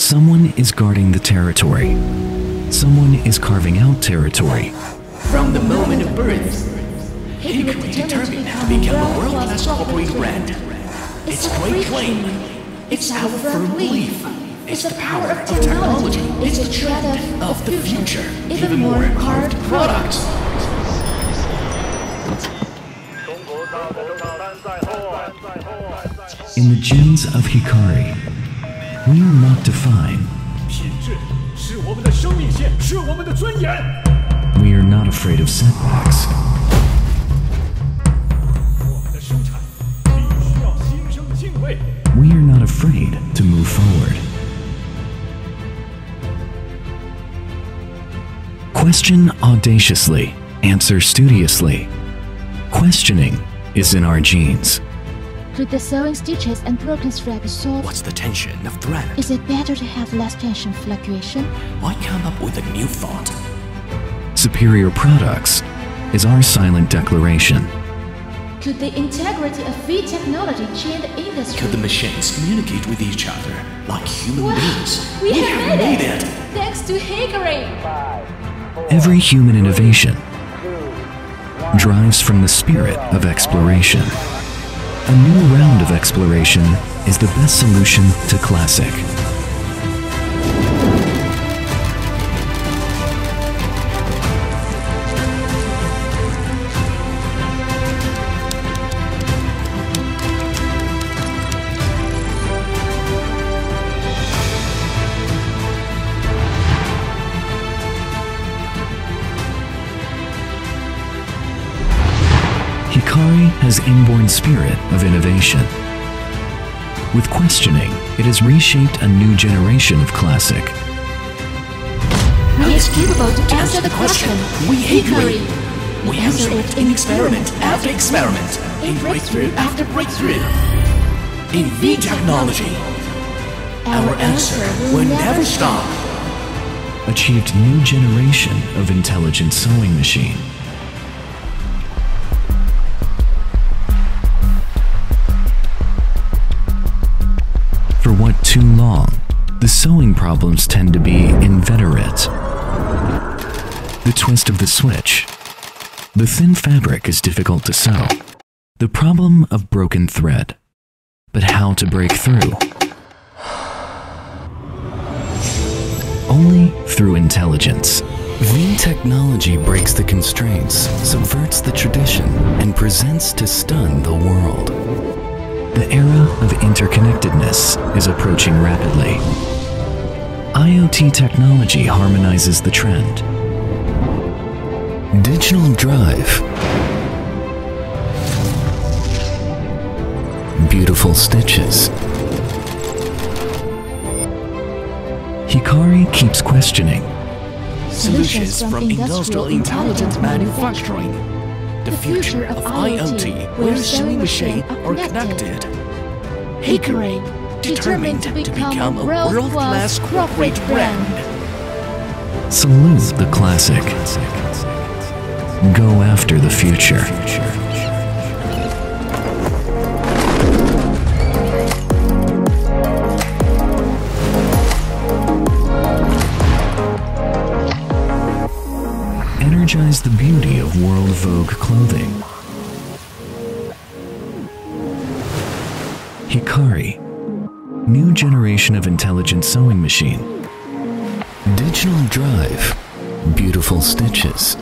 Someone is guarding the territory. Someone is carving out territory. From the moment of birth, Hikari determined to become a world-class corporate brand. Its great claim, it's our firm belief, it's the power of technology, it's the trend of the future, even more carved products. In the gems of Hikari, we are not defined. We are not afraid of setbacks. We are not afraid to move forward. Question audaciously, answer studiously. Questioning is in our genes. Could the sewing stitches and broken thread be solved? What's the tension of thread? Is it better to have less tension fluctuation? Why come up with a new thought? Superior products is our silent declaration. Could the integrity of feed technology change the industry? Could the machines communicate with each other like human beings? We have made it! Thanks to Hikari! Every human innovation drives from the spirit of exploration. A new round of exploration is the best solution to classic. Hikari has inborn spirit of innovation. With questioning, it has reshaped a new generation of classic. We are capable to answer the question. We Hikari. We answer answer it it in experiment after experiment, in breakthrough after breakthrough. In V-technology, our answer will never stop. Achieved new generation of intelligent sewing machine. For what too long, the sewing problems tend to be inveterate. The twist of the switch. The thin fabric is difficult to sew. The problem of broken thread. But how to break through? Only through intelligence. V-technology breaks the constraints, subverts the tradition, and presents to stun the world. The era of interconnectedness is approaching rapidly. IoT technology harmonizes the trend. Digital drive. Beautiful stitches. Hikari keeps questioning. Solutions from industrial intelligent manufacturing. The future of IoT, where sewing machines are connected. Hikari, determined to become a world-class corporate brand. Salute the classic. Go after the future. Energize the beauty of World Vogue clothing. Hikari, new generation of intelligent sewing machine. Digital drive, beautiful stitches.